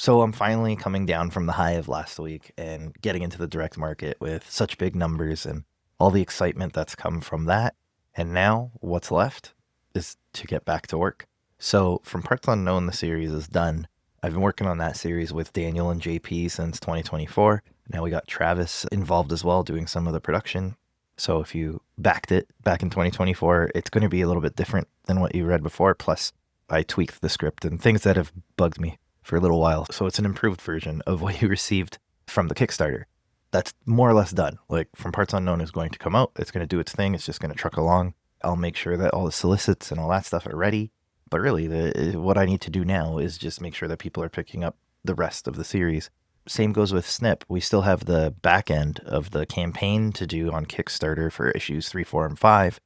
So I'm finally coming down from the high of last week and getting into the direct market with such big numbers and all the excitement that's come from that. And now what's left is to get back to work. So From Parts Unknown, the series is done. I've been working on that series with Daniel and JP since 2024. Now we got Travis involved as well, doing some of the production. So if you backed it back in 2024, it's going to be a little bit different than what you read before. Plus, I tweaked the script and things that have bugged me for a little while. So it's an improved version of what you received from the Kickstarter. That's more or less done. Like From Parts Unknown is going to come out. It's going to do its thing. It's just going to truck along. I'll make sure that all the solicits and all that stuff are ready. But really, what I need to do now is just make sure that people are picking up the rest of the series. Same goes with Snip. We still have the back end of the campaign to do on Kickstarter for issues 3, 4, and 5.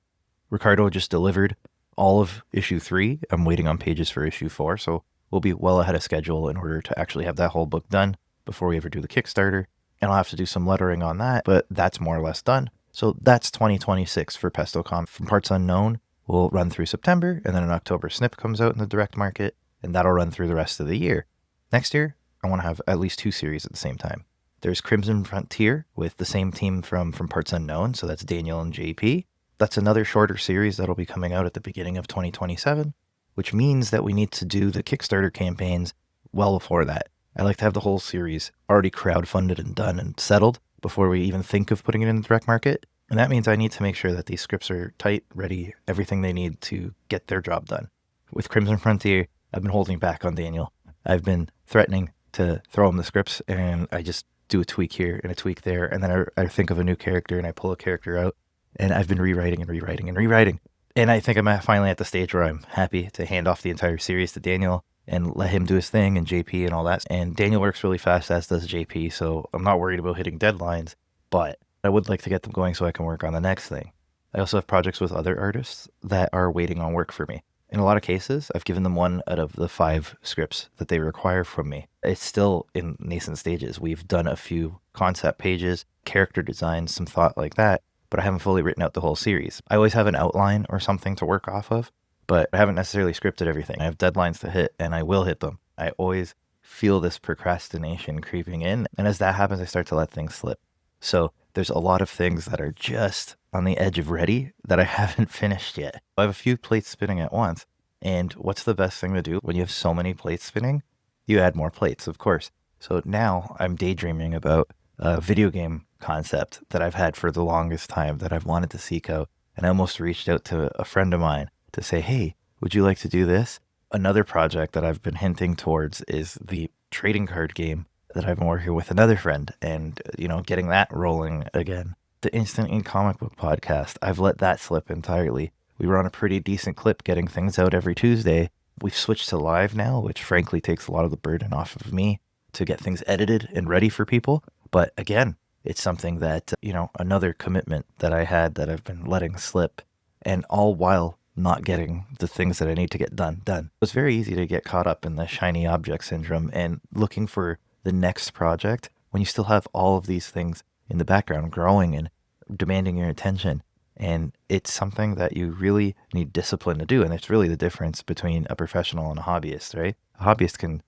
Ricardo just delivered all of issue 3. I'm waiting on pages for issue 4, so we'll be well ahead of schedule in order to actually have that whole book done before we ever do the Kickstarter. And I'll have to do some lettering on that, but that's more or less done. So that's 2026 for Pesto Comics. From Parts Unknown will run through September, and then in October, Snip comes out in the direct market, and that'll run through the rest of the year. Next year, I want to have at least 2 series at the same time. There's Crimson Frontier with the same team from Parts Unknown, so that's Daniel and JP. That's another shorter series that'll be coming out at the beginning of 2027, which means that we need to do the Kickstarter campaigns well before that. I like to have the whole series already crowdfunded and done and settled before we even think of putting it in the direct market. And that means I need to make sure that these scripts are tight, ready, everything they need to get their job done. With Crimson Frontier, I've been holding back on Daniel. I've been threatening to throw him the scripts, and I just do a tweak here and a tweak there, and then I think of a new character and I pull a character out, and I've been rewriting and rewriting and rewriting. And I think I'm finally at the stage where I'm happy to hand off the entire series to Daniel and let him do his thing and JP and all that. And Daniel works really fast, as does JP, so I'm not worried about hitting deadlines, but I would like to get them going so I can work on the next thing. I also have projects with other artists that are waiting on work for me. In a lot of cases, I've given them 1 out of the 5 scripts that they require from me. It's still in nascent stages. We've done a few concept pages, character designs, some thought like that, but I haven't fully written out the whole series. I always have an outline or something to work off of, but I haven't necessarily scripted everything. I have deadlines to hit, and I will hit them. I always feel this procrastination creeping in, and as that happens, I start to let things slip. So there's a lot of things that are just on the edge of ready that I haven't finished yet. I have a few plates spinning at once, and what's the best thing to do when you have so many plates spinning? You add more plates, of course. So now I'm daydreaming about a video game concept that I've had for the longest time that I've wanted to seek out, and I almost reached out to a friend of mine to say, hey, would you like to do this? Another project that I've been hinting towards is the trading card game that I've been working with another friend and, getting that rolling again. The Instant Ink Comic Book podcast, I've let that slip entirely. We were on a pretty decent clip getting things out every Tuesday. We've switched to live now, which frankly takes a lot of the burden off of me to get things edited and ready for people. But again, it's something that, another commitment that I had that I've been letting slip, and all while not getting the things that I need to get done. It's very easy to get caught up in the shiny object syndrome and looking for the next project when you still have all of these things in the background growing and demanding your attention. And it's something that you really need discipline to do. And it's really the difference between a professional and a hobbyist, right? A hobbyist can,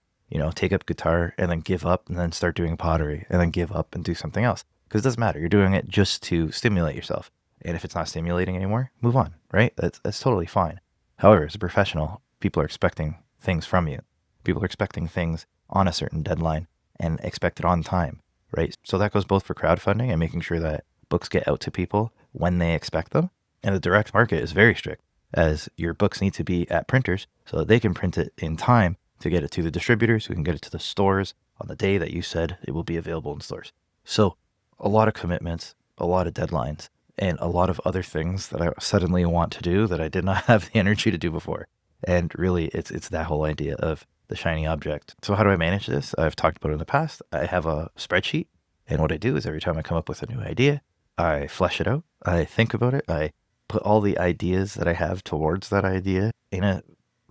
take up guitar and then give up and then start doing pottery and then give up and do something else. Because it doesn't matter. You're doing it just to stimulate yourself. And if it's not stimulating anymore, move on, right? That's totally fine. However, as a professional, people are expecting things from you. People are expecting things on a certain deadline and expect it on time, right? So that goes both for crowdfunding and making sure that books get out to people when they expect them. And the direct market is very strict, as your books need to be at printers so that they can print it in time to get it to the distributors who can get it to the stores on the day that you said it will be available in stores. So a lot of commitments, a lot of deadlines, and a lot of other things that I suddenly want to do that I did not have the energy to do before. And really, it's that whole idea of the shiny object. So how do I manage this? I've talked about it in the past. I have a spreadsheet, and what I do is every time I come up with a new idea, I flesh it out, I think about it, I put all the ideas that I have towards that idea in a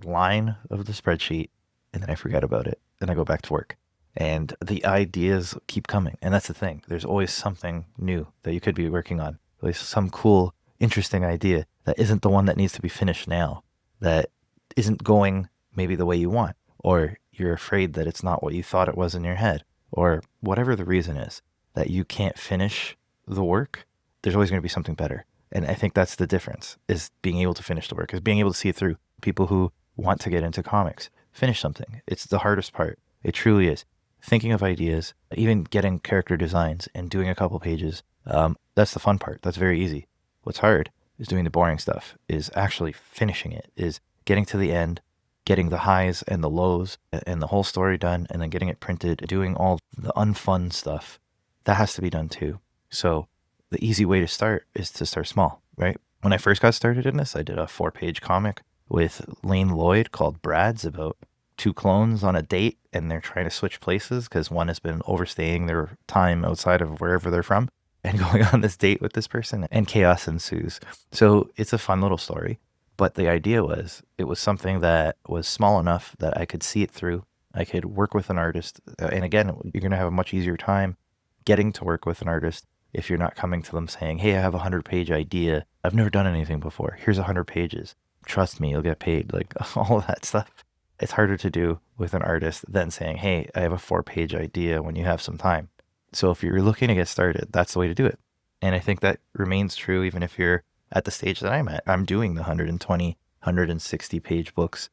line of the spreadsheet, and then I forget about it, and I go back to work. And the ideas keep coming, and that's the thing. There's always something new that you could be working on. There's some cool, interesting idea that isn't the one that needs to be finished now, that isn't going maybe the way you want. Or you're afraid that it's not what you thought it was in your head, or whatever the reason is that you can't finish the work, there's always going to be something better. And I think that's the difference, is being able to finish the work, is being able to see it through. People who want to get into comics, finish something. It's the hardest part. It truly is. Thinking of ideas, even getting character designs and doing a couple pages, that's the fun part. That's very easy. What's hard is doing the boring stuff, is actually finishing it, is getting to the end, getting the highs and the lows and the whole story done, and then getting it printed, doing all the unfun stuff. That has to be done too. So the easy way to start is to start small, right? When I first got started in this, I did a 4-page comic with Lane Lloyd called Brad's, about 2 clones on a date, and they're trying to switch places because one has been overstaying their time outside of wherever they're from and going on this date with this person, and chaos ensues. So it's a fun little story. But the idea was, it was something that was small enough that I could see it through. I could work with an artist. And again, you're going to have a much easier time getting to work with an artist if you're not coming to them saying, hey, I have a 100-page idea. I've never done anything before. Here's 100 pages. Trust me, you'll get paid. Like, all of that stuff. It's harder to do with an artist than saying, hey, I have a 4-page idea when you have some time. So if you're looking to get started, that's the way to do it. And I think that remains true even if you're at the stage that I'm at. I'm doing the 120, 160 page books,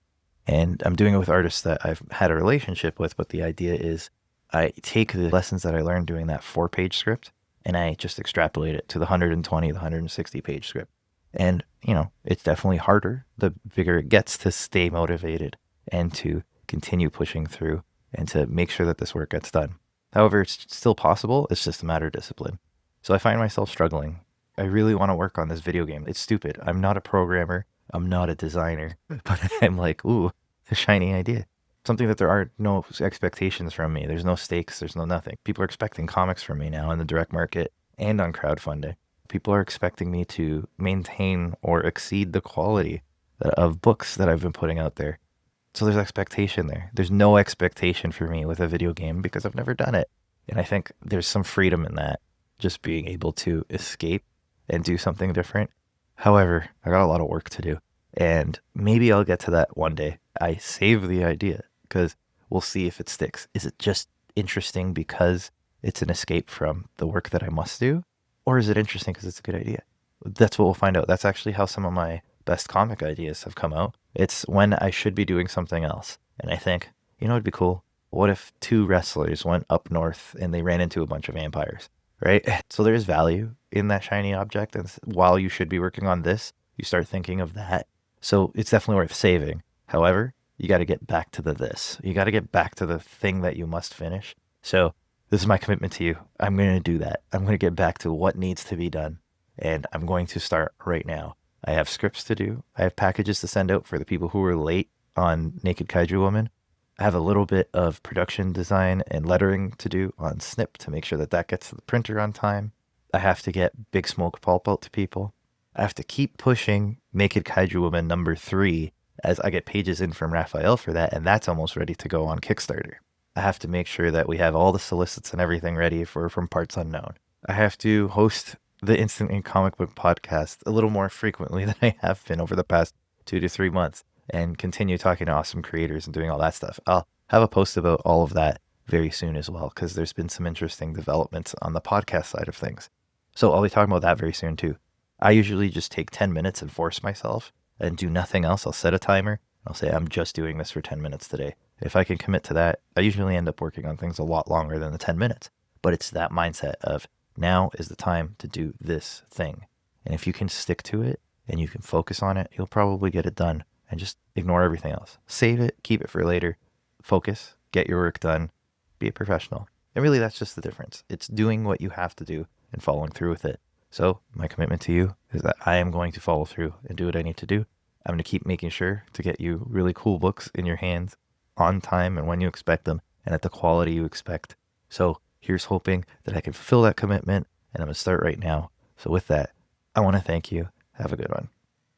and I'm doing it with artists that I've had a relationship with. But the idea is I take the lessons that I learned doing that 4-page script and I just extrapolate it to the 120, the 160 page script. And, it's definitely harder the bigger it gets to stay motivated and to continue pushing through and to make sure that this work gets done. However, it's still possible. It's just a matter of discipline. So I find myself struggling. I really want to work on this video game. It's stupid. I'm not a programmer. I'm not a designer. But I'm like, ooh, a shiny idea. Something that there are no expectations from me. There's no stakes. There's no nothing. People are expecting comics from me now in the direct market and on crowdfunding. People are expecting me to maintain or exceed the quality of books that I've been putting out there. So there's expectation there. There's no expectation for me with a video game because I've never done it. And I think there's some freedom in that, just being able to escape and do something different. However, I got a lot of work to do, and maybe I'll get to that one day. I save the idea because we'll see if it sticks. Is it just interesting because it's an escape from the work that I must do? Or is it interesting because it's a good idea? That's what we'll find out. That's actually how some of my best comic ideas have come out. It's when I should be doing something else. And I think, it'd be cool. What if 2 wrestlers went up north and they ran into a bunch of vampires, right? So there's value in that shiny object. And while you should be working on this, you start thinking of that. So it's definitely worth saving. However, you got to get back to this. You got to get back to the thing that you must finish. So this is my commitment to you. I'm going to do that. I'm going to get back to what needs to be done. And I'm going to start right now. I have scripts to do. I have packages to send out for the people who were late on Naked Kaiju Woman. I have a little bit of production design and lettering to do on Snip to make sure that that gets to the printer on time. I have to get Big Smoke Pulp out to people. I have to keep pushing Naked Kaiju Woman #3 as I get pages in from Raphael for that, and that's almost ready to go on Kickstarter. I have to make sure that we have all the solicits and everything ready from Parts Unknown. I have to host the Instant Ink Comic Book podcast a little more frequently than I have been over the past 2 to 3 months, and continue talking to awesome creators and doing all that stuff. I'll have a post about all of that very soon as well, because there's been some interesting developments on the podcast side of things. So I'll be talking about that very soon too. I usually just take 10 minutes and force myself and do nothing else. I'll set a timer. I'll say, I'm just doing this for 10 minutes today. If I can commit to that, I usually end up working on things a lot longer than the 10 minutes. But it's that mindset of, now is the time to do this thing. And if you can stick to it and you can focus on it, you'll probably get it done, and just ignore everything else. Save it, keep it for later, focus, get your work done, be a professional. And really, that's just the difference. It's doing what you have to do and following through with it. So my commitment to you is that I am going to follow through and do what I need to do. I'm going to keep making sure to get you really cool books in your hands on time and when you expect them and at the quality you expect. So here's hoping that I can fulfill that commitment, and I'm going to start right now. So with that, I want to thank you. Have a good one.